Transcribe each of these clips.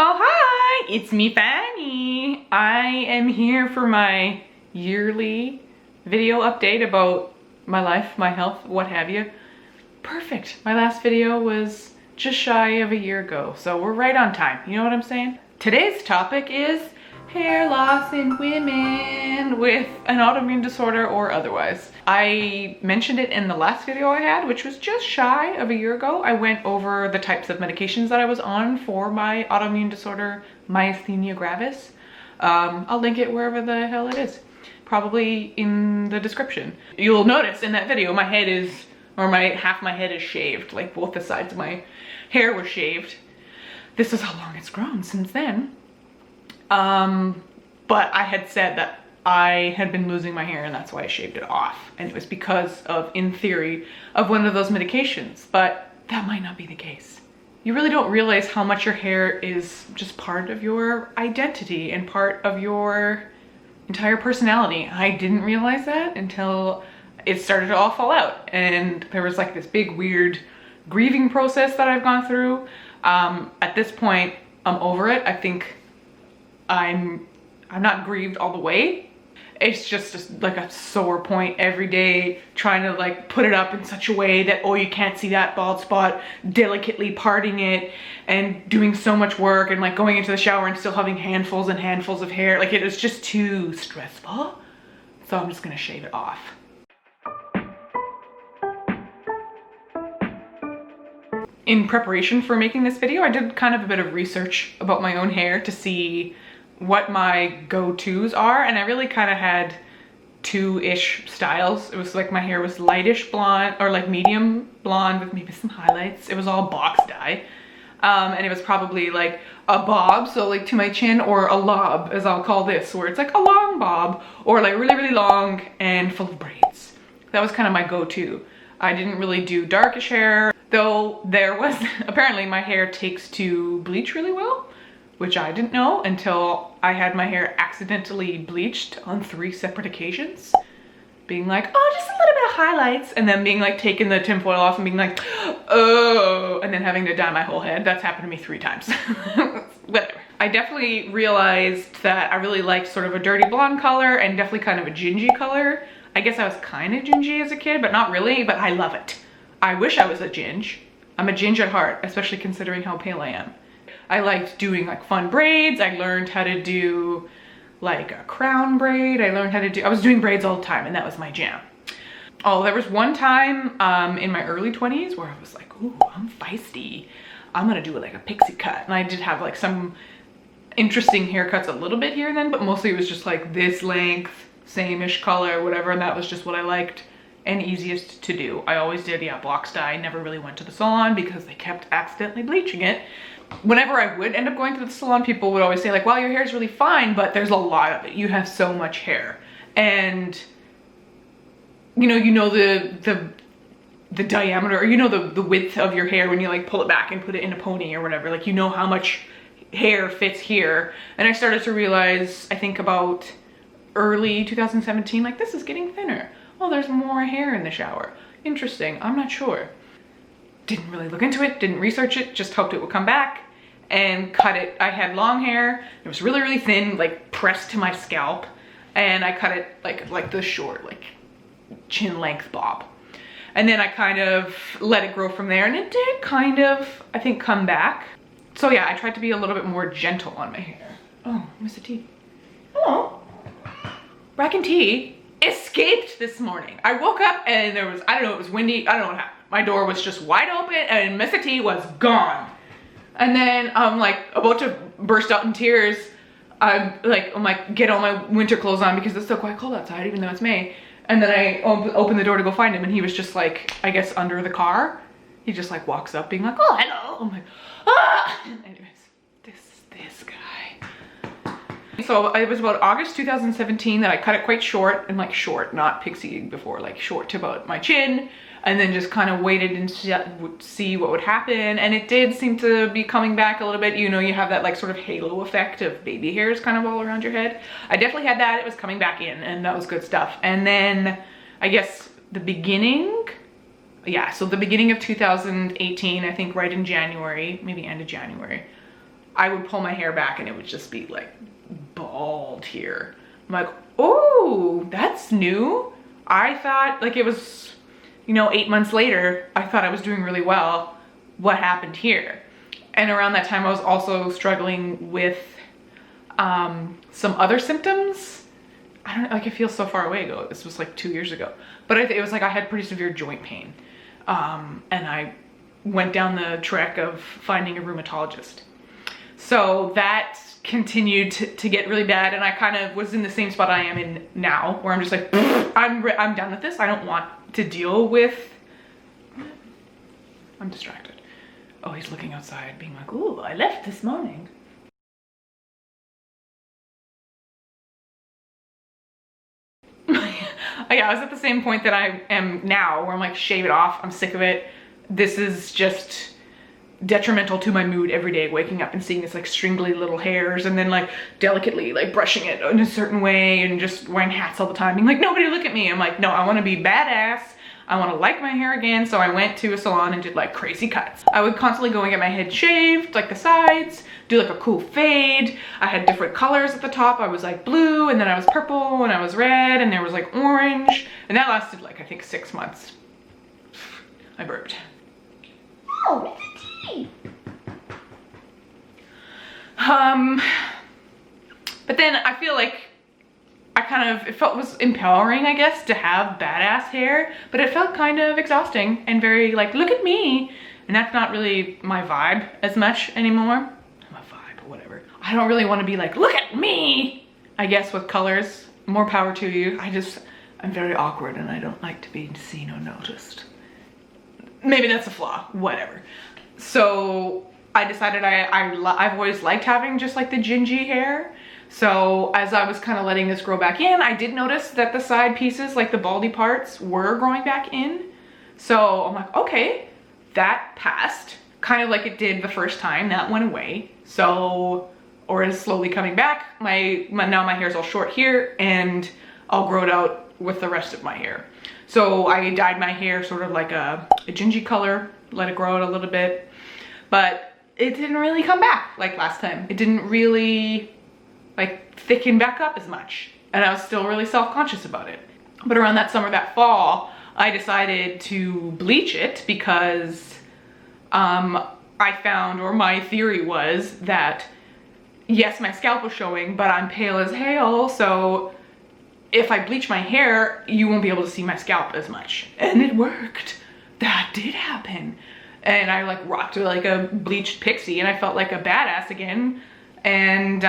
Oh, hi! It's me, Phanie. I am here for my yearly video update about my life, my health, what have you. Perfect. My last video was just shy of a year ago, so we're right on time. You know what I'm saying? Today's topic is hair loss in women with an autoimmune disorder or otherwise. I mentioned it in the last video I had, which was just shy of a year ago. I went over the types of medications that I was on for my autoimmune disorder, myasthenia gravis. I'll link it wherever the hell it is, probably in the description. You'll notice in that video my head is, or half my head is shaved, like both the sides of my hair were shaved. This is how long it's grown since then. But I had said that I had been losing my hair and that's why I shaved it off. And it was because of, in theory, of one of those medications, but that might not be the case. You really don't realize how much your hair is just part of your identity and part of your entire personality. I didn't realize that until it started to all fall out. And there was like this big weird grieving process that I've gone through. At this point, I'm over it. I think I'm not grieved all the way. It's just like a sore point every day, trying to like put it up in such a way that, oh, you can't see that bald spot, delicately parting it and doing so much work and like going into the shower and still having handfuls and handfuls of hair. Like it was just too stressful. So I'm just gonna shave it off. In preparation for making this video, I did kind of a bit of research about my own hair to see what my go-tos are, and I really kind of had two-ish styles. It was like my hair was lightish blonde, or like medium blonde with maybe some highlights. It was all box dye, and it was probably like a bob, so like to my chin, or a lob, as I'll call this, where it's like a long bob, or like really, really long and full of braids. That was kind of my go-to. I didn't really do darkish hair, though there was, apparently my hair takes to bleach really well, which I didn't know until I had my hair accidentally bleached on 3 separate occasions. Being like, oh, just a little bit of highlights, and then being like taking the tinfoil off and being like, oh, and then having to dye my whole head. That's happened to me 3 times. Whatever. I definitely realized that I really liked sort of a dirty blonde color and definitely kind of a gingy color. I guess I was kind of gingy as a kid, but not really, but I love it. I wish I was a ginge. I'm a ginge at heart, especially considering how pale I am. I liked doing like fun braids. I learned how to do like a crown braid. I was doing braids all the time, and that was my jam. Oh, there was one time in my early 20s where I was like, ooh, I'm feisty. I'm gonna do like a pixie cut. And I did have like some interesting haircuts a little bit here and then, but mostly it was just like this length, same-ish color, whatever, and that was just what I liked and easiest to do. I always did, yeah, box dye. I never really went to the salon because they kept accidentally bleaching it. Whenever I would end up going to the salon, people would always say like, wow, your hair is really fine, but there's a lot of it. You have so much hair. And you know the diameter, or you know the width of your hair when you like pull it back and put it in a pony or whatever. Like, you know how much hair fits here. And I started to realize, I think about early 2017, like, this is getting thinner. Oh, there's more hair in the shower. Interesting, I'm not sure. Didn't really look into it, didn't research it, just hoped it would come back and cut it. I had long hair, it was really, really thin, like pressed to my scalp, and I cut it like the short, like chin length bob. And then I kind of let it grow from there, and it did kind of, I think, come back. So yeah, I tried to be a little bit more gentle on my hair. Oh, Mr. T. Hello. Brack and T escaped this morning. I woke up and there was, I don't know, it was windy, I don't know what happened. My door was just wide open and Mr. T was gone. And then I'm like about to burst out in tears. I'm like, get all my winter clothes on because it's still quite cold outside, even though it's May. And then I open the door to go find him, and he was just like, I guess under the car. He just like walks up being like, oh, hello. I'm like, ah. Anyways, this guy. So it was about August 2017 that I cut it quite short, and like short, not pixie before, like short to about my chin. And then just kind of waited and see what would happen. And it did seem to be coming back a little bit. You know, you have that like sort of halo effect of baby hairs kind of all around your head. I definitely had that. It was coming back in, and that was good stuff. And then I guess the beginning, yeah, so the beginning of 2018, I think right in January, maybe end of January, I would pull my hair back and it would just be like bald here. I'm like, oh, that's new. I thought like it was, you know, 8 months later, I thought I was doing really well. What happened here? And around that time I was also struggling with some other symptoms. I don't know, like it feels so far away ago. This was like 2 years ago. But it was like I had pretty severe joint pain. And I went down the track of finding a rheumatologist. So that continued to get really bad, and I kind of was in the same spot I am in now, where I'm just like, I'm done with this. I don't want to deal with, I'm distracted. Oh, he's looking outside being like, ooh, I left this morning. Yeah, I was at the same point that I am now, where I'm like, shave it off. I'm sick of it. This is just detrimental to my mood every day, waking up and seeing this like stringly little hairs, and then like delicately like brushing it in a certain way, and just wearing hats all the time, being like, nobody look at me. I'm like, no, I want to be badass. I want to like my hair again. So I went to a salon and did like crazy cuts. I would constantly go and get my head shaved, like the sides, do like a cool fade. I had different colors at the top. I was like blue, and then I was purple, and I was red, and there was like orange, and that lasted like I think 6 months. I burped. Oh, but then I feel like it was empowering, I guess, to have badass hair, but it felt kind of exhausting and very like, look at me. And that's not really my vibe as much anymore. My vibe, whatever. I don't really want to be like, look at me, I guess, with colors. More power to you. I'm very awkward and I don't like to be seen or noticed. Maybe that's a flaw, whatever. So I decided I've always liked having just like the gingy hair. So as I was kind of letting this grow back in, I did notice that the side pieces, like the baldy parts, were growing back in. So I'm like, okay, that passed. Kind of like it did the first time, that went away. So, or is slowly coming back. Now my hair's all short here, and I'll grow it out with the rest of my hair. So I dyed my hair sort of like a gingy color, let it grow out a little bit, but it didn't really come back like last time. It didn't really like thicken back up as much, and I was still really self-conscious about it. But around that summer, that fall, I decided to bleach it because I found, or my theory was that yes, my scalp was showing, but I'm pale as hail, so if I bleach my hair, you won't be able to see my scalp as much. And it worked. That did happen. And I like rocked like a bleached pixie, and I felt like a badass again. And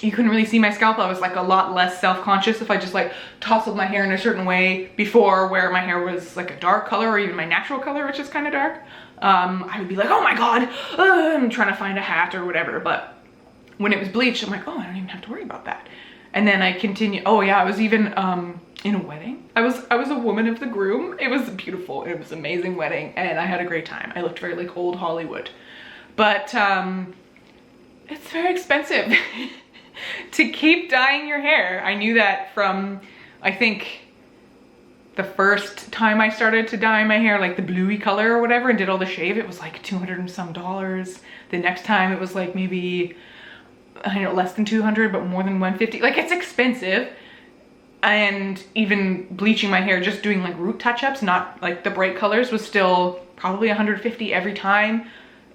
you couldn't really see my scalp. I was like a lot less self-conscious if I just like tousled my hair in a certain way before, where my hair was like a dark color, or even my natural color, which is kind of dark. I would be like, oh my God, I'm trying to find a hat or whatever. But when it was bleached, I'm like, oh, I don't even have to worry about that. And then I continued. Oh yeah, I was even in a wedding. I was a woman of the groom. It was beautiful. It was an amazing wedding, and I had a great time. I looked very like old Hollywood. But it's very expensive to keep dyeing your hair. I knew that from, I think, the first time I started to dye my hair like the bluey color or whatever, and did all the shave, it was like $200 and some. The next time it was like maybe, I don't know, less than 200, but more than 150. Like, it's expensive. And even bleaching my hair, just doing like root touch-ups, not like the bright colors, was still probably 150 every time.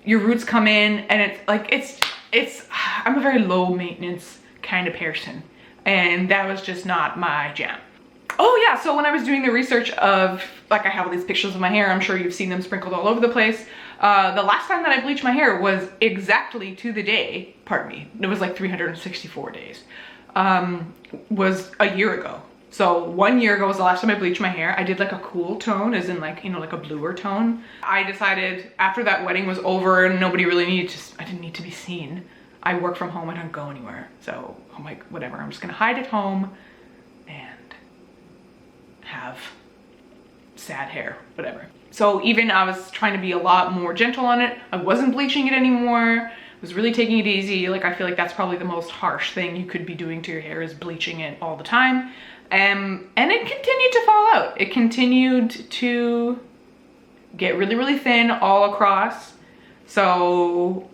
Your roots come in, and it's like, I'm a very low maintenance kind of person, and that was just not my jam. Oh yeah, so when I was doing the research of, like, I have all these pictures of my hair, I'm sure you've seen them sprinkled all over the place. The last time that I bleached my hair was exactly to the day, pardon me, it was like 364 days, was a year ago. So 1 year ago was the last time I bleached my hair. I did like a cool tone, as in like, you know, like a bluer tone. I decided after that wedding was over and nobody really needed to, I didn't need to be seen. I work from home, I don't go anywhere. So I'm like, whatever, I'm just gonna hide at home and have sad hair, whatever. So even I was trying to be a lot more gentle on it. I wasn't bleaching it anymore. I was really taking it easy. Like, I feel like that's probably the most harsh thing you could be doing to your hair, is bleaching it all the time. And it continued to fall out. It continued to get really, really thin all across. So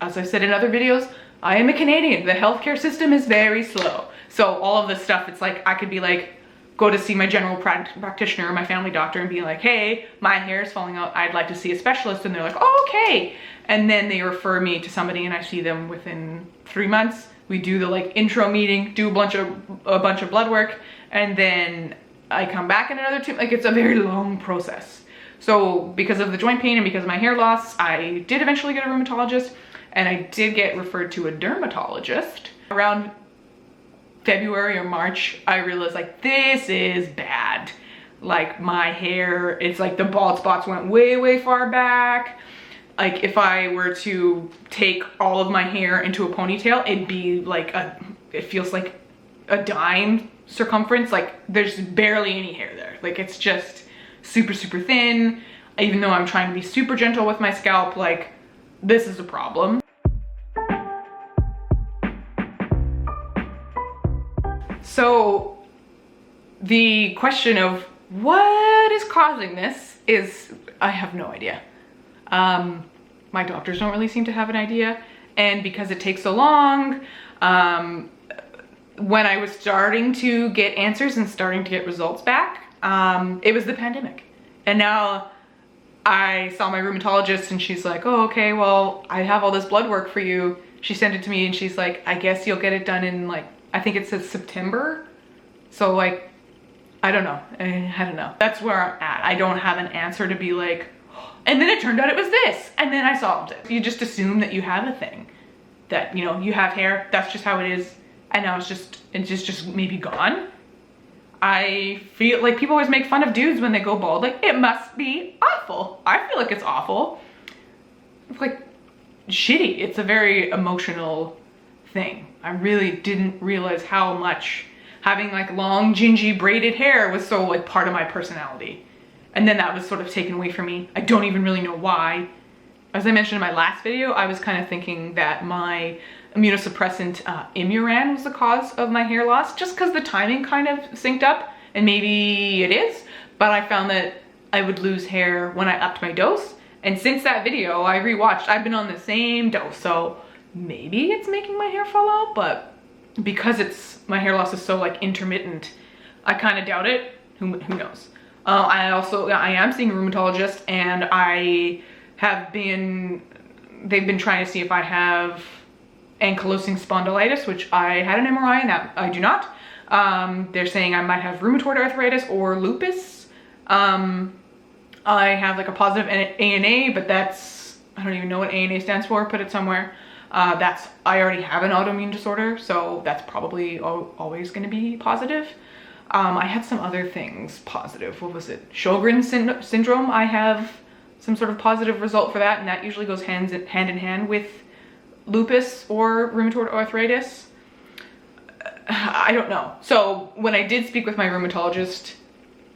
as I said in other videos, I am a Canadian. The healthcare system is very slow. So all of this stuff, it's like, I could be like, go to see my general practitioner or my family doctor and be like, hey, my hair is falling out. I'd like to see a specialist. And they're like, oh, okay. And then they refer me to somebody and I see them within 3 months. We do the like intro meeting, do a bunch of blood work, and then I come back in another 2, like it's a very long process. So because of the joint pain and because of my hair loss, I did eventually get a rheumatologist, and I did get referred to a dermatologist. Around February or March, I realized like, this is bad. Like my hair, it's like the bald spots went way, way far back. Like if I were to take all of my hair into a ponytail, it'd be like it feels like a dime circumference. Like there's barely any hair there. Like it's just super, super thin. Even though I'm trying to be super gentle with my scalp, like this is a problem. So the question of what is causing this is, I have no idea. My doctors don't really seem to have an idea. And because it takes so long, when I was starting to get answers and starting to get results back, it was the pandemic. And now I saw my rheumatologist and she's like, oh, okay, well, I have all this blood work for you. She sent it to me and she's like, I guess you'll get it done in like, I think it says September. So like, I don't know. I don't know. That's where I'm at. I don't have an answer to be like, and then it turned out it was this. And then I solved it. You just assume that you have a thing. That, you know, you have hair. That's just how it is. And now it's just maybe gone. I feel like people always make fun of dudes when they go bald. Like, it must be awful. I feel like it's awful. It's like shitty. It's a very emotional thing. I really didn't realize how much having like long, gingy, braided hair was so like part of my personality. And then that was sort of taken away from me. I don't even really know why. As I mentioned in my last video, I was kind of thinking that my immunosuppressant Immuran was the cause of my hair loss, just because the timing kind of synced up, and maybe it is, but I found that I would lose hair when I upped my dose. And since that video, I rewatched, I've been on the same dose, so maybe it's making my hair fall out, but because my hair loss is so like intermittent, I kind of doubt it. Who knows? I am seeing a rheumatologist, and they've been trying to see if I have ankylosing spondylitis, which I had an MRI and that I do not. They're saying I might have rheumatoid arthritis or lupus. I have like a positive ANA, but I don't even know what ANA stands for, put it somewhere. I already have an autoimmune disorder, so that's probably always gonna be positive. I had some other things positive. What was it? Sjogren's syndrome. I have some sort of positive result for that, and that usually goes hand in hand with lupus or rheumatoid arthritis. I don't know. So when I did speak with my rheumatologist,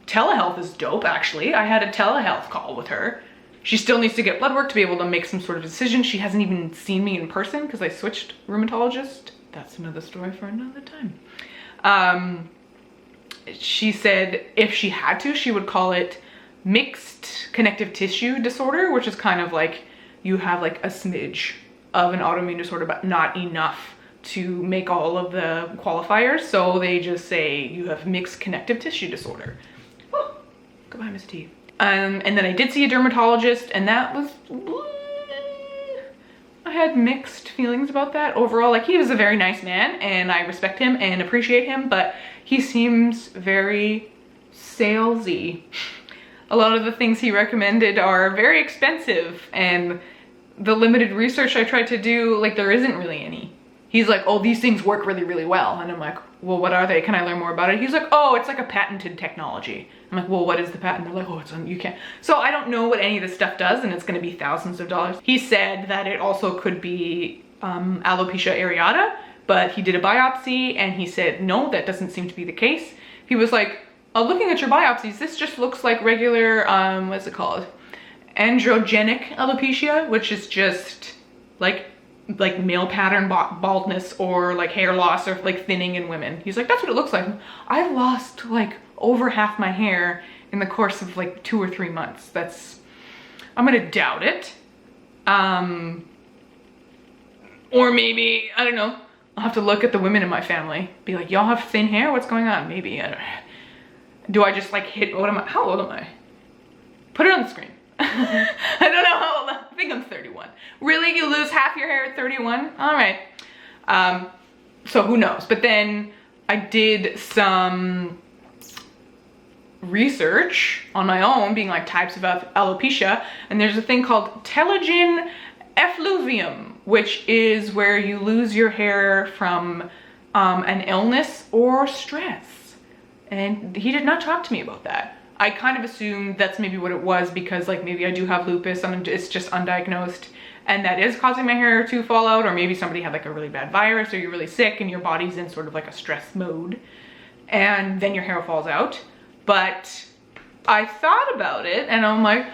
telehealth is dope, actually. I had a telehealth call with her. She still needs to get blood work to be able to make some sort of decision. She hasn't even seen me in person because I switched rheumatologist. That's another story for another time. She said if she had to, she would call it mixed connective tissue disorder, which is kind of like you have like a smidge of an autoimmune disorder, but not enough to make all of the qualifiers. So they just say you have mixed connective tissue disorder. Oh, goodbye, Miss T. And then I did see a dermatologist, and that was, I had mixed feelings about that. Overall, like, he was a very nice man and I respect him and appreciate him, but he seems very salesy. A lot of the things he recommended are very expensive, and the limited research I tried to do, like, there isn't really any. He's like, oh, these things work really, really well. And I'm like, well, what are they? Can I learn more about it? He's like, oh, it's like a patented technology. I'm like, well, what is the patent? They're like, oh, you can't. So I don't know what any of this stuff does, and it's gonna be thousands of dollars. He said that it also could be alopecia areata, but he did a biopsy and he said, no, that doesn't seem to be the case. He was like, looking at your biopsies, this just looks like regular, what's it called? Androgenic alopecia, which is just like male pattern baldness or like hair loss or like thinning in women. He's like, that's what it looks like. I've lost like over half my hair in the course of like 2 or 3 months. I'm gonna doubt it. Or maybe, I don't know, I'll have to look at the women in my family. Be like, y'all have thin hair? What's going on? Maybe, I don't know. Do I just like hit, how old am I? Put it on the screen. I don't know how old, I think I'm 31. Really, you lose half your hair at 31? All right. So who knows? But then I did some research on my own, being like types of alopecia, and there's a thing called telogen effluvium, which is where you lose your hair from an illness or stress. And he did not talk to me about that. I kind of assumed that's maybe what it was, because like maybe I do have lupus and it's just undiagnosed, and that is causing my hair to fall out, or maybe somebody had like a really bad virus, or you're really sick and your body's in sort of like a stress mode, and then your hair falls out. But I thought about it and I'm like,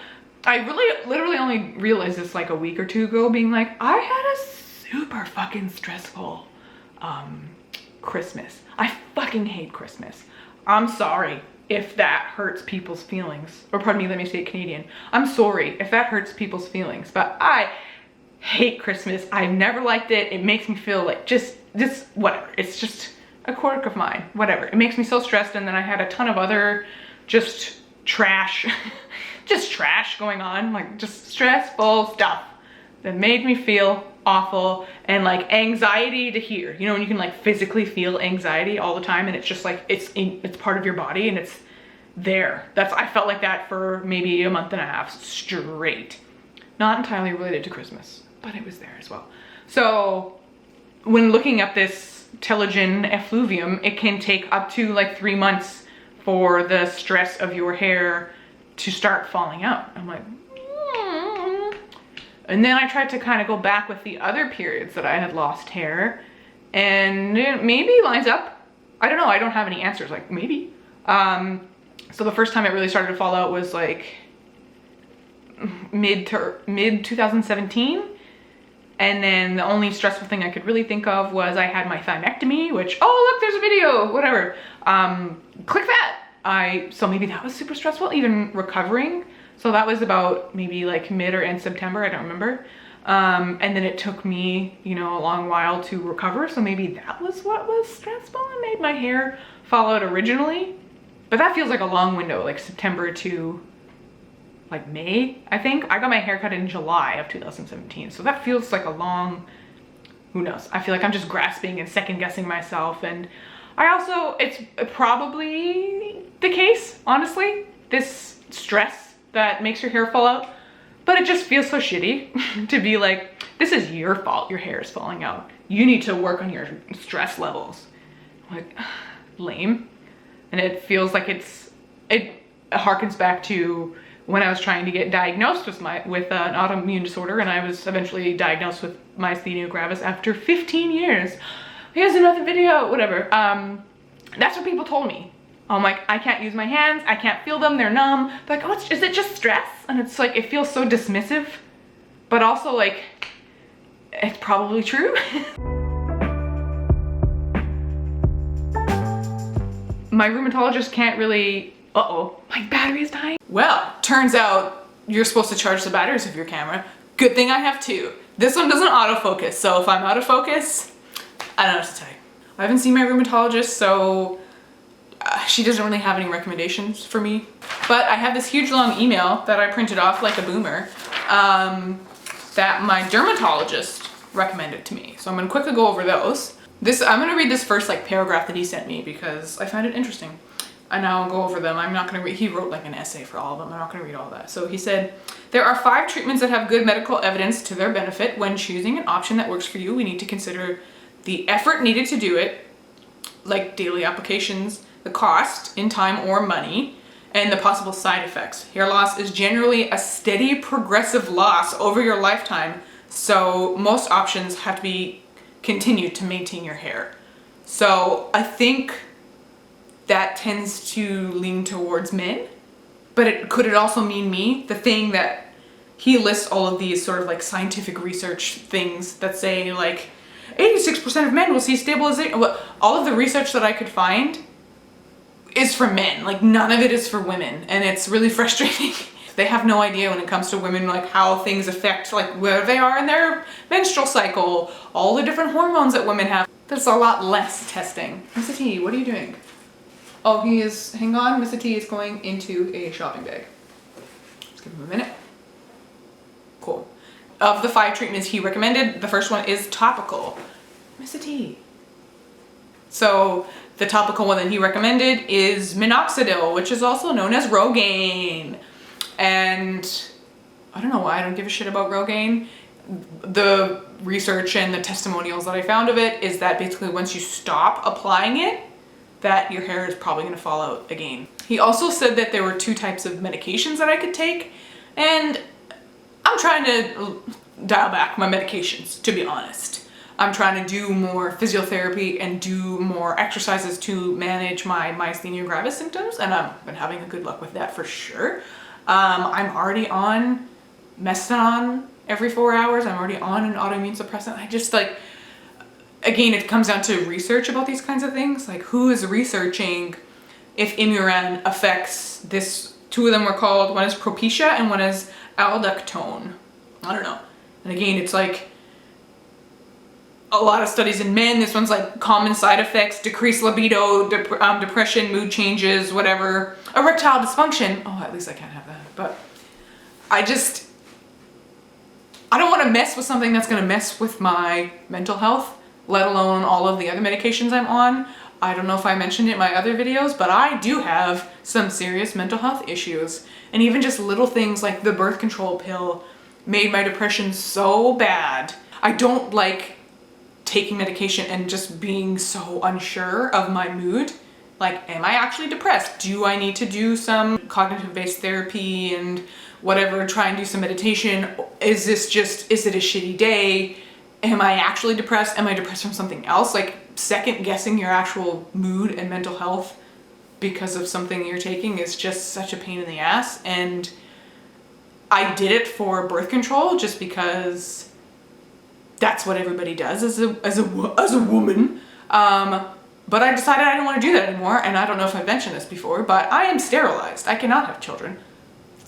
I really literally only realized this like a week or two ago, being like, I had a super fucking stressful Christmas. I fucking hate Christmas. I'm sorry if that hurts people's feelings. Or pardon me, let me say it Canadian. I'm sorry if that hurts people's feelings, but I hate Christmas. I've never liked it. It makes me feel like just whatever. It's just a quirk of mine, whatever. It makes me so stressed, and then I had a ton of other just trash, just trash going on, like just stressful stuff that made me feel awful, and like anxiety to hear, you know, when you can like physically feel anxiety all the time, and it's just like, it's part of your body and it's there. I felt like that for maybe a month and a half straight. Not entirely related to Christmas, but it was there as well. So when looking up this telogen effluvium, it can take up to like 3 months for the stress of your hair to start falling out. I'm like, And then I tried to kind of go back with the other periods that I had lost hair, and it maybe lines up. I don't know, I don't have any answers, like maybe. So the first time it really started to fall out was like mid 2017. And then the only stressful thing I could really think of was I had my thymectomy, which, oh look, there's a video, whatever. Click that. So maybe that was super stressful, even recovering. So that was about maybe like mid or end September, I don't remember. And then it took me, you know, a long while to recover. So maybe that was what was stressful and made my hair fall out originally. But that feels like a long window, like September to like May, I think. I got my hair cut in July of 2017. So that feels like a long, who knows? I feel like I'm just grasping and second guessing myself. And I also, it's probably the case, honestly, this stress that makes your hair fall out, but it just feels so shitty to be like, this is your fault your hair is falling out. You need to work on your stress levels. Like, lame. And it feels like it harkens back to when I was trying to get diagnosed with an autoimmune disorder, and I was eventually diagnosed with myasthenia gravis after 15 years. Here's another video, whatever. That's what people told me. I'm like, I can't use my hands, I can't feel them, they're numb. They're like, oh, is it just stress? And it's like, it feels so dismissive, but also like, it's probably true. My rheumatologist can't really, uh-oh, my battery is dying. Well, turns out you're supposed to charge the batteries of your camera. Good thing I have two. This one doesn't autofocus, so if I'm out of focus, I don't know what to tell you. I haven't seen my rheumatologist, so she doesn't really have any recommendations for me. But I have this huge long email that I printed off like a boomer that my dermatologist recommended to me. So I'm gonna quickly go over those. I'm gonna read this first like paragraph that he sent me because I find it interesting. And I'll go over them. I'm not gonna read, he wrote like an essay for all of them. I'm not gonna read all that. So he said, there are 5 treatments that have good medical evidence to their benefit. When choosing an option that works for you, we need to consider the effort needed to do it, like daily applications, the cost in time or money, and the possible side effects. Hair loss is generally a steady progressive loss over your lifetime, so most options have to be continued to maintain your hair. So I think that tends to lean towards men, but could it also mean me? The thing that he lists all of these sort of like scientific research things that say like 86% of men will see stabilization. All of the research that I could find is for men, like none of it is for women, and it's really frustrating. They have no idea when it comes to women, like how things affect like where they are in their menstrual cycle, all the different hormones that women have. There's a lot less testing. Mr. T, what are you doing? Oh, he is, hang on, Mr. T is going into a shopping bag. Let's give him a minute. Cool. Of the 5 treatments he recommended, the first one is topical. Mr. T. So the topical one that he recommended is minoxidil, which is also known as Rogaine. And I don't know why I don't give a shit about Rogaine. The research and the testimonials that I found of it is that basically once you stop applying it, that your hair is probably going to fall out again. He also said that there were 2 types of medications that I could take, and I'm trying to dial back my medications, to be honest. I'm trying to do more physiotherapy and do more exercises to manage my myasthenia gravis symptoms, and I've been having a good luck with that for sure. I'm already on Mestinon every 4 hours. I'm already on an autoimmune suppressant. I just like, again, it comes down to research about these kinds of things. Like, who is researching if Imuran affects this? 2 of them were called, one is Propecia and one is Aldactone. I don't know. And again, it's like a lot of studies in men. This one's like common side effects, decreased libido, depression, mood changes, whatever. Erectile dysfunction. Oh, at least I can't have that. But I don't want to mess with something that's going to mess with my mental health, let alone all of the other medications I'm on. I don't know if I mentioned it in my other videos, but I do have some serious mental health issues. And even just little things like the birth control pill made my depression so bad. I don't like taking medication and just being so unsure of my mood. Like, am I actually depressed? Do I need to do some cognitive-based therapy and whatever, try and do some meditation? Is it a shitty day? Am I actually depressed? Am I depressed from something else? Like, second guessing your actual mood and mental health because of something you're taking is just such a pain in the ass. And I did it for birth control just because that's what everybody does as a woman. But I decided I didn't want to do that anymore. And I don't know if I've mentioned this before, but I am sterilized. I cannot have children.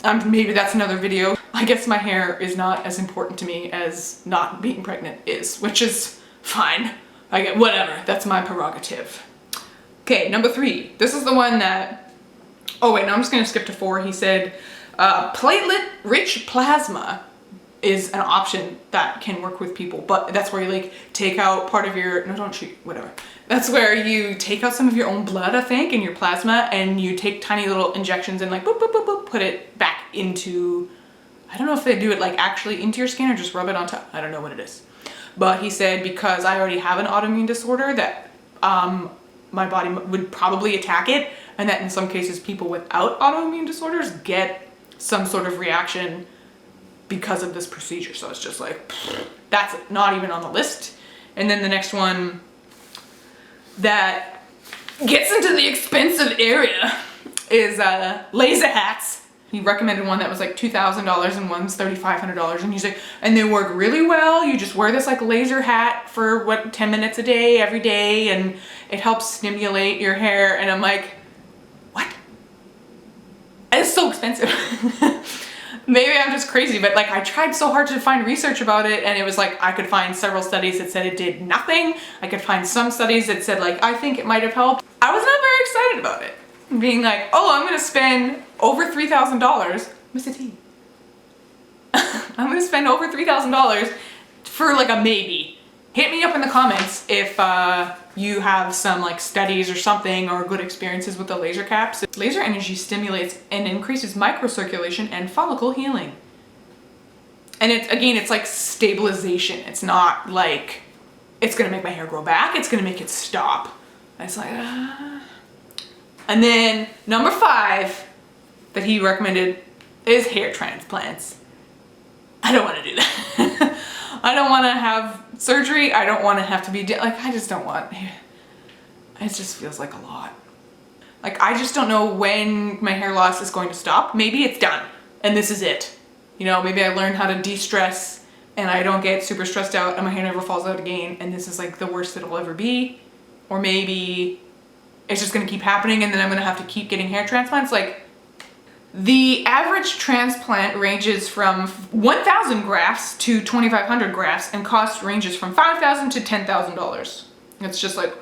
Maybe that's another video. I guess my hair is not as important to me as not being pregnant is, which is fine. I get whatever. That's my prerogative. Okay, number 3. This is the one that, oh wait, no, I'm just gonna skip to 4. He said, platelet-rich plasma is an option that can work with people, but that's where you like take out part of your, no, don't shoot, whatever. That's where you take out some of your own blood, I think, and your plasma, and you take tiny little injections and like boop, boop, boop, boop, put it back into, I don't know if they do it like actually into your skin or just rub it on top. I don't know what it is. But he said, because I already have an autoimmune disorder, that my body would probably attack it, and that in some cases people without autoimmune disorders get some sort of reaction because of this procedure. So it's just like, that's not even on the list. And then the next one that gets into the expensive area is laser hats. He recommended one that was like $2,000 and one's $3,500, and he's like, and they work really well. You just wear this like laser hat for 10 minutes a day, every day, and it helps stimulate your hair. And I'm like, what? It's so expensive. Maybe I'm just crazy, but like I tried so hard to find research about it, and it was like I could find several studies that said it did nothing. I could find some studies that said like, I think it might have helped. I was not very excited about it. Being like, oh, I'm gonna spend over $3,000. Mr. T. I'm gonna spend over $3,000 for like a maybe. Hit me up in the comments if you have some like studies or something or good experiences with the laser caps. Laser energy stimulates and increases microcirculation and follicle healing. And it's like stabilization. It's not like it's gonna make my hair grow back. It's gonna make it stop. And it's like, And then number 5 that he recommended is hair transplants. I don't want to do that. I don't want to have surgery. I don't want to have to be, like, I just don't want, it just feels like a lot. Like, I just don't know when my hair loss is going to stop. Maybe it's done and this is it. You know, maybe I learned how to de-stress and I don't get super stressed out and my hair never falls out again and this is like the worst it'll ever be. Or maybe it's just gonna keep happening and then I'm gonna have to keep getting hair transplants. Like, The average transplant ranges from 1,000 grafts to 2,500 grafts, and cost ranges from $5,000 to $10,000. It's just like,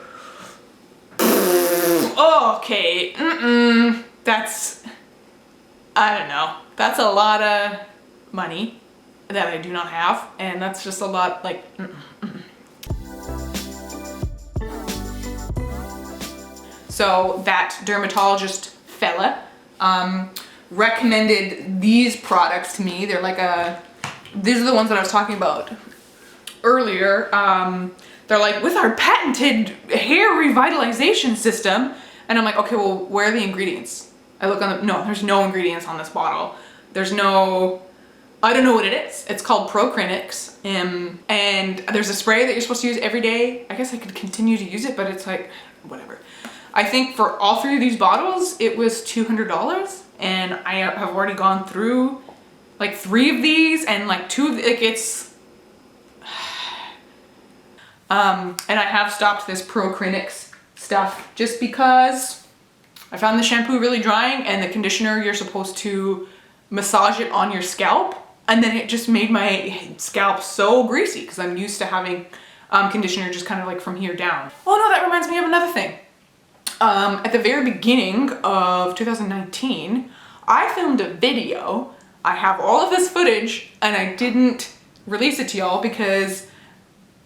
okay, that's, I don't know. That's a lot of money that I do not have, and that's just a lot, like, So that dermatologist fella recommended these products to me. They're like these are the ones that I was talking about earlier. They're like, with our patented hair revitalization system. And I'm like, okay, well, where are the ingredients? I look on no, there's no ingredients on this bottle. There's no, I don't know what it is. It's called Procrinix. And there's a spray that you're supposed to use every day. I guess I could continue to use it, but it's like, whatever. I think for all 3 of these bottles, it was $200. And I have already gone through like 3 of these and like 2 of like it's, and I have stopped this Procrinix stuff just because I found the shampoo really drying, and the conditioner, you're supposed to massage it on your scalp, and then it just made my scalp so greasy because I'm used to having conditioner just kind of like from here down. Oh no, that reminds me of another thing. At the very beginning of 2019, I filmed a video. I have all of this footage and I didn't release it to y'all because,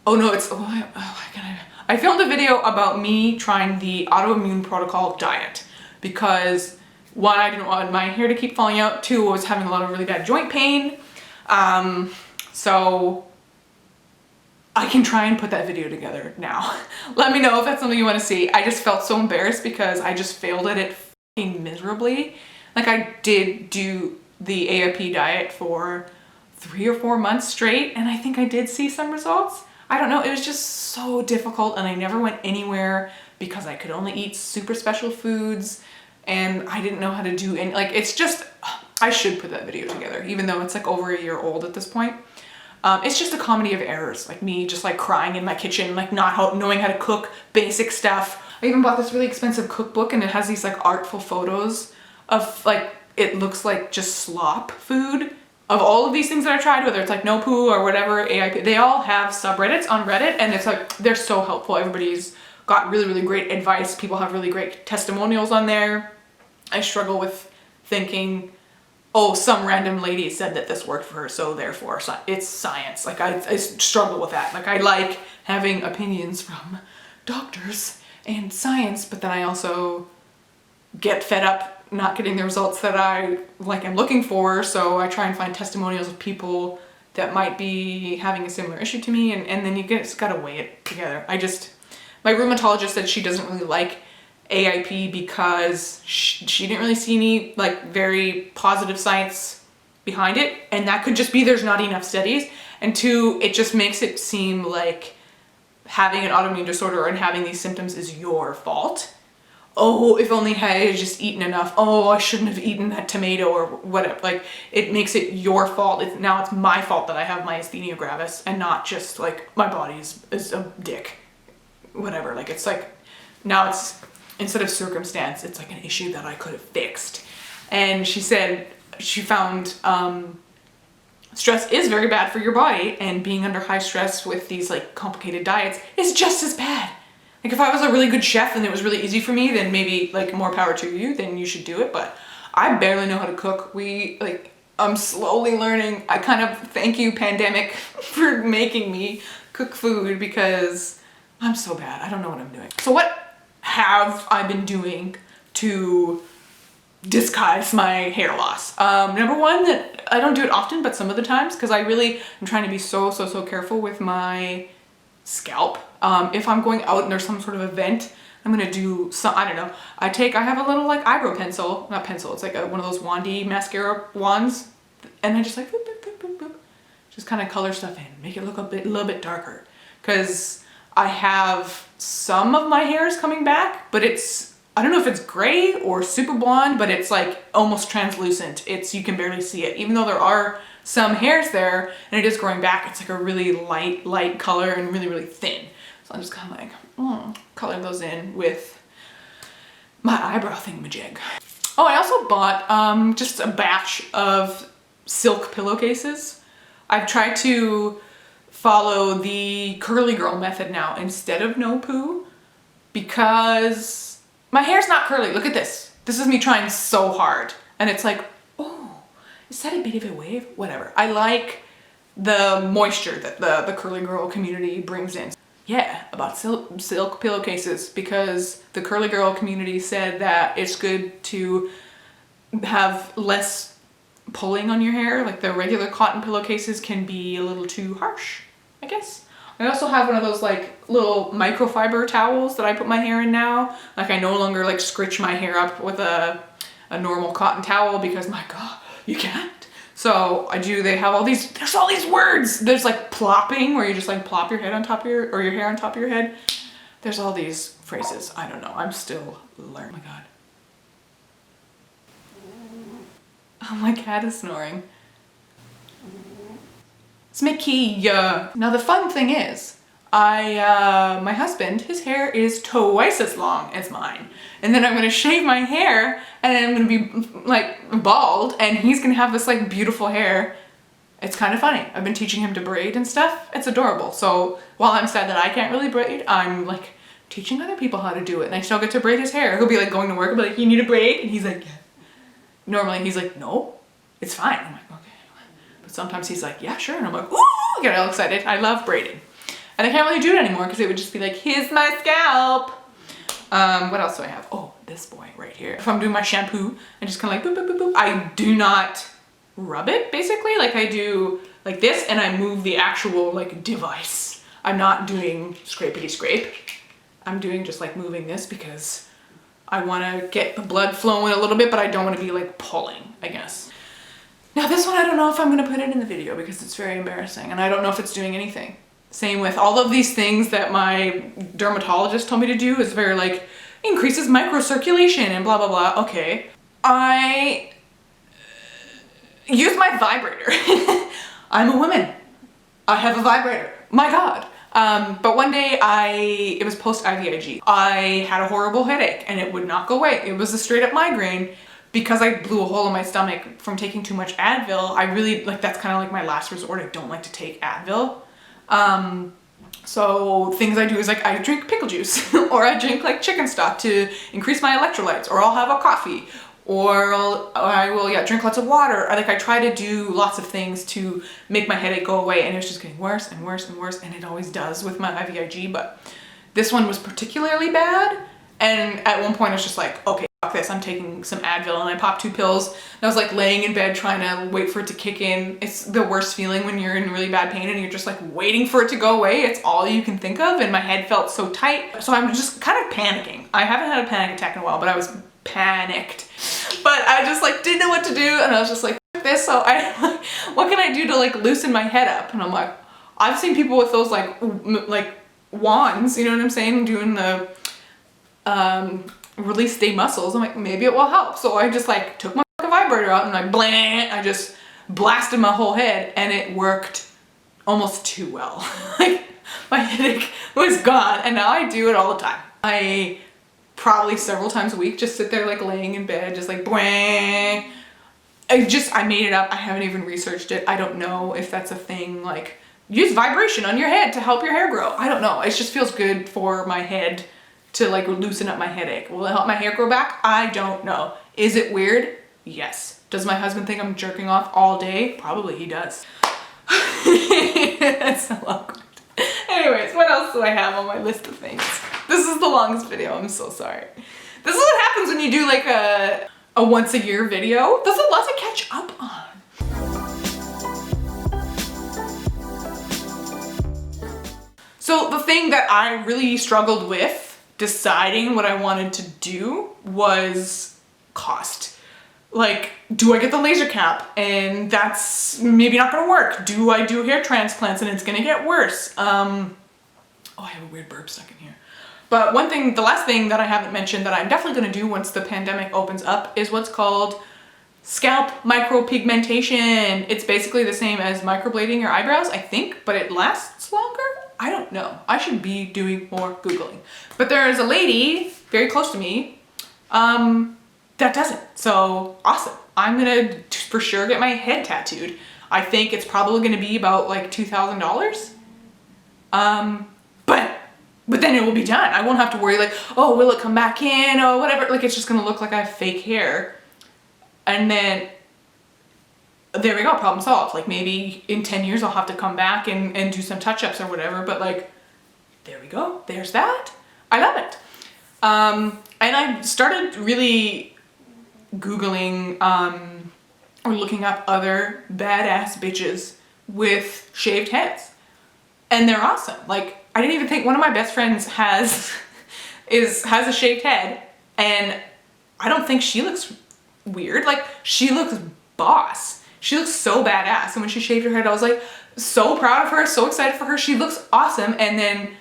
oh no, it's, I filmed a video about me trying the autoimmune protocol diet because 1, I didn't want my hair to keep falling out. 2, I was having a lot of really bad joint pain. So I can try and put that video together now. Let me know if that's something you want to see. I just felt so embarrassed because I just failed at it fucking miserably. Like, I did do the AIP diet for 3 or 4 months straight, and I think I did see some results. I don't know, it was just so difficult, and I never went anywhere because I could only eat super special foods, and I didn't know how to do any, like, it's just, I should put that video together, even though it's like over a year old at this point. It's just a comedy of errors, like me just like crying in my kitchen, like not knowing how to cook basic stuff. I even bought this really expensive cookbook, and it has these like artful photos of like, it looks like just slop food. Of all of these things that I tried, whether it's like no poo or whatever, AIP, they all have subreddits on Reddit, and it's like, they're so helpful. Everybody's got really, really great advice. People have really great testimonials on there. I struggle with thinking, oh, some random lady said that this worked for her, so therefore it's science. Like, I struggle with that. Like, I like having opinions from doctors and science, but then I also get fed up not getting the results that I am looking for, so I try and find testimonials of people that might be having a similar issue to me, and then you just gotta weigh it together. My rheumatologist said she doesn't really like AIP because she didn't really see any like very positive science behind it, and that could just be there's not enough studies, and 2, it just makes it seem like having an autoimmune disorder and having these symptoms is your fault. Oh, if only I had just eaten enough. Oh, I shouldn't have eaten that tomato or whatever. Like, it makes it your fault. Now it's my fault that I have myasthenia gravis, and not just like my body is a dick. Whatever. Like, it's like, now it's, instead of circumstance, it's like an issue that I could have fixed. And she said she found stress is very bad for your body, and being under high stress with these like complicated diets is just as bad. Like, if I was a really good chef and it was really easy for me, then maybe like more power to you, then you should do it. But I barely know how to cook. I'm slowly learning. I kind of thank you, pandemic, for making me cook food because I'm so bad. I don't know what I'm doing. So what have I been doing to disguise my hair loss? Number 1, that I don't do it often, but some of the times, because I'm trying to be so careful with my scalp. If I'm going out and there's some sort of event, I'm gonna do some, I don't know, I have a little like eyebrow pencil, not pencil, it's like one of those wandy mascara wands, and I just like boop, boop, boop, boop, boop, just kind of color stuff in, make it look a little bit darker, because I have some of my hairs coming back, but I don't know if it's gray or super blonde, but it's like almost translucent. You can barely see it, even though there are some hairs there and it is growing back. It's like a really light color and really, really thin. So I'm just kind of like coloring those in with my eyebrow thingamajig. Oh, I also bought just a batch of silk pillowcases. I've tried to follow the curly girl method now instead of no poo because my hair's not curly. Look at this. This is me trying so hard. And it's like, oh, is that a bit of a wave? Whatever. I like the moisture that the curly girl community brings in. Yeah, about silk pillowcases, because the curly girl community said that it's good to have less pulling on your hair. Like the regular cotton pillowcases can be a little too harsh, I guess. I also have one of those like little microfiber towels that I put my hair in now. Like I no longer like scritch my hair up with a normal cotton towel because my God, you can't. So I do, they have all these, there's all these words. There's like plopping, where you just like plop your head on top of or your hair on top of your head. There's all these phrases. I don't know, I'm still learning. Oh my God. Oh, my cat is snoring. It's Mickey. Now the fun thing is, my husband, his hair is twice as long as mine. And then I'm gonna shave my hair and I'm gonna be like bald and he's gonna have this like beautiful hair. It's kind of funny. I've been teaching him to braid and stuff. It's adorable. So while I'm sad that I can't really braid, I'm like teaching other people how to do it. And I still get to braid his hair. He'll be like going to work, I'll be like, you need a braid? And he's like, yeah. Normally he's like, no, it's fine. I'm like, okay. But sometimes he's like, yeah, sure. And I'm like, ooh, get all excited. I love braiding. And I can't really do it anymore because it would just be like, here's my scalp. What else do I have? Oh, this boy right here. If I'm doing my shampoo, I just kind of like boop, boop, boop, boop. I do not rub it, basically. Like I do like this and I move the actual like device. I'm not doing scrapety scrape. I'm doing just like moving this because I want to get the blood flowing a little bit, but I don't want to be like pulling, I guess. Now this one, I don't know if I'm going to put it in the video because it's very embarrassing and I don't know if it's doing anything. Same with all of these things that my dermatologist told me to do is very like, increases microcirculation and blah, blah, blah. Okay. I use my vibrator. I'm a woman. I have a vibrator. My God. But one day it was post IVIG. I had a horrible headache and it would not go away. It was a straight up migraine. Because I blew a hole in my stomach from taking too much Advil, I really, like, that's kind of like my last resort. I don't like to take Advil. So things I do is like I drink pickle juice or I drink like chicken stock to increase my electrolytes, or I'll have a coffee, or I will drink lots of water. Like I try to do lots of things to make my headache go away, and it's just getting worse and worse and worse, and it always does with my IVIG, but this one was particularly bad. And at one point I was just like, okay, fuck this, I'm taking some Advil, and I popped 2 pills. And I was like laying in bed trying to wait for it to kick in. It's the worst feeling when you're in really bad pain and you're just like waiting for it to go away. It's all you can think of, and my head felt so tight. So I'm just kind of panicking. I haven't had a panic attack in a while, but I was panicked. But I just like didn't know what to do, and I was just like, fuck this. So what can I do to like loosen my head up? And I'm like, I've seen people with those like wands, you know what I'm saying, doing the release the muscles. I'm like, maybe it will help. So I just like took my vibrator out and I just blasted my whole head, and it worked almost too well. Like my headache was gone, and now I do it all the time. I probably several times a week just sit there like laying in bed, just like bwang. I made it up. I haven't even researched it. I don't know if that's a thing. Like use vibration on your head to help your hair grow. I don't know. It just feels good for my head to like loosen up my headache. Will it help my hair grow back? I don't know. Is it weird? Yes. Does my husband think I'm jerking off all day? Probably he does. That's so awkward. Anyways, what else do I have on my list of things? This is the longest video. I'm so sorry. This is what happens when you do like a once a year video. There's a lot to catch up on. So the thing that I really struggled with deciding what I wanted to do was cost. Like, do I get the laser cap? And that's maybe not gonna work. Do I do hair transplants and it's gonna get worse? Oh, I have a weird burp stuck in here. But one thing, the last thing that I haven't mentioned that I'm definitely gonna do once the pandemic opens up is what's called scalp micropigmentation. It's basically the same as microblading your eyebrows, I think, but it lasts longer? I don't know. I should be doing more Googling. But there is a lady very close to me that doesn't. So awesome. I'm gonna for sure get my head tattooed. I think it's probably gonna be about like $2,000. But then it will be done. I won't have to worry like, oh, will it come back in or whatever. Like, it's just gonna look like I have fake hair. And then there we go, problem solved. Like, maybe in 10 years I'll have to come back and do some touch-ups or whatever, but like, there we go, there's that. I love it. And I started really Googling or looking up other badass bitches with shaved heads. And they're awesome. Like, I didn't even think, one of my best friends has a shaved head, and I don't think she looks weird. Like, she looks boss. She looks so badass. And when she shaved her head, I was like so proud of her, so excited for her. She looks awesome. And then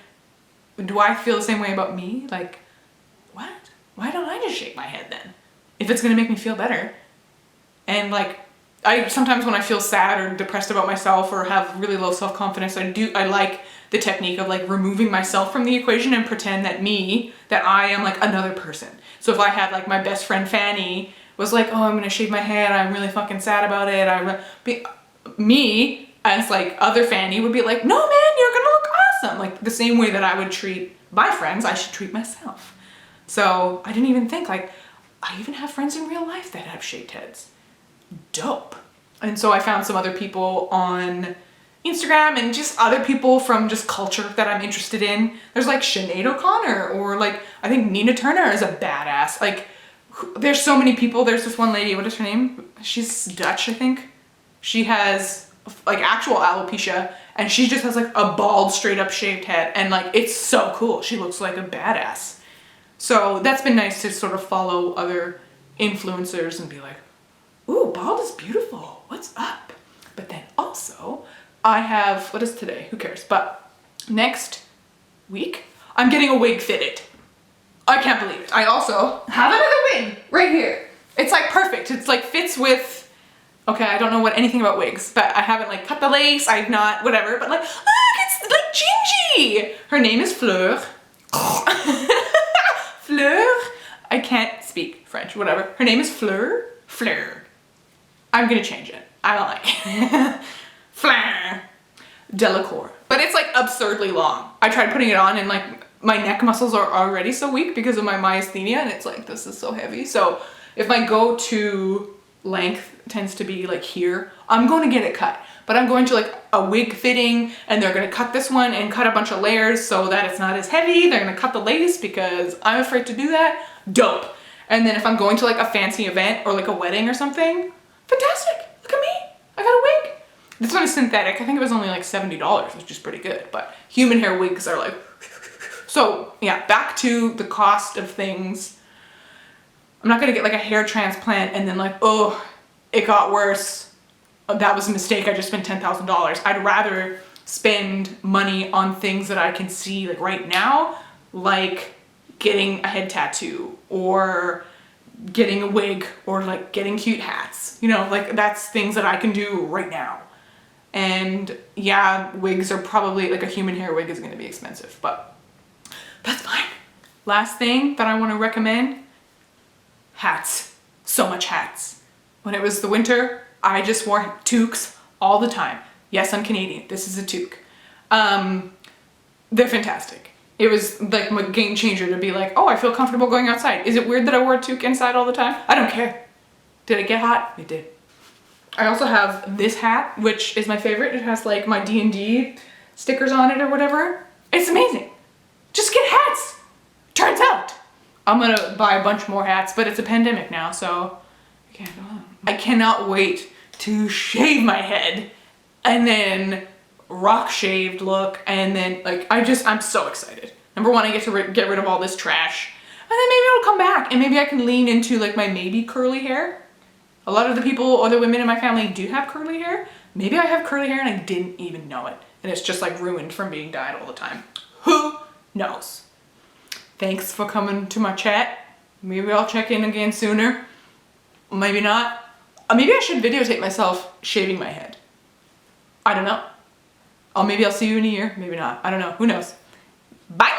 do I feel the same way about me? Like, what? Why don't I just shave my head then? If it's gonna make me feel better. And like, I sometimes when I feel sad or depressed about myself or have really low self-confidence, I like the technique of like removing myself from the equation and pretend that I am like another person. So if I had like my best friend Phanie was like, oh, I'm gonna shave my head, I'm really fucking sad about it. Me as like other Phanie would be like, no man, you're gonna look awesome. Like the same way that I would treat my friends, I should treat myself. So I didn't even think like, I even have friends in real life that have shaved heads. Dope. And so I found some other people on Instagram and just other people from just culture that I'm interested in. There's like Sinead O'Connor, or like, I think Nina Turner is a badass. Like, there's so many people. There's this one lady, what is her name? She's Dutch, I think. She has like actual alopecia, and she just has like a bald, straight up shaved head. And like, it's so cool. She looks like a badass. So that's been nice to sort of follow other influencers and be like, ooh, bald is beautiful. What's up? But then also, I have, what is today? Who cares? But next week, I'm getting a wig fitted. I can't believe it. I also have another wig right here. It's like perfect. It's like fits with, okay, I don't know anything about wigs, but I haven't like cut the lace. I've not, whatever, but like, look, it's like Gingy. Her name is Fleur. Fleur? I can't speak French, whatever. Her name is Fleur. Fleur. I'm gonna change it. I don't like it. Fleur Delacour. But it's like absurdly long. I tried putting it on and like my neck muscles are already so weak because of my myasthenia, and it's like, this is so heavy. So if my go-to length tends to be like here, I'm going to get it cut. But I'm going to like a wig fitting, and they're gonna cut this one and cut a bunch of layers so that it's not as heavy. They're gonna cut the lace because I'm afraid to do that. Dope. And then if I'm going to like a fancy event or like a wedding or something, fantastic. Look at me. I got a wig. This one is synthetic. I think it was only like $70, which is pretty good. But human hair wigs are like, so yeah, back to the cost of things. I'm not gonna get like a hair transplant and then like, oh, it got worse. That was a mistake. I just spent $10,000. I'd rather spend money on things that I can see like right now, like getting a head tattoo or getting a wig or like getting cute hats. You know, like that's things that I can do right now. And yeah, wigs are probably, like a human hair wig is gonna be expensive, but that's fine. Last thing that I wanna recommend, hats. So much hats. When it was the winter, I just wore toques all the time. Yes, I'm Canadian. This is a toque. They're fantastic. It was like a game changer to be like, oh, I feel comfortable going outside. Is it weird that I wore a toque inside all the time? I don't care. Did it get hot? It did. I also have this hat, which is my favorite. It has like my D&D stickers on it or whatever. It's amazing. Just get hats. Turns out. I'm gonna buy a bunch more hats, but it's a pandemic now, so I can't go on. I cannot wait to shave my head and then rock shaved look, and then like I'm so excited. Number one, I get to get rid of all this trash, and then maybe it'll come back, and maybe I can lean into like my maybe curly hair. A lot of the people, other women in my family do have curly hair. Maybe I have curly hair and I didn't even know it, and it's just like ruined from being dyed all the time. Who knows? Thanks for coming to my chat. Maybe I'll check in again sooner. Maybe not. Maybe I should videotape myself shaving my head. I don't know. Maybe I'll see you in a year. Maybe not. I don't know. Who knows? Bye!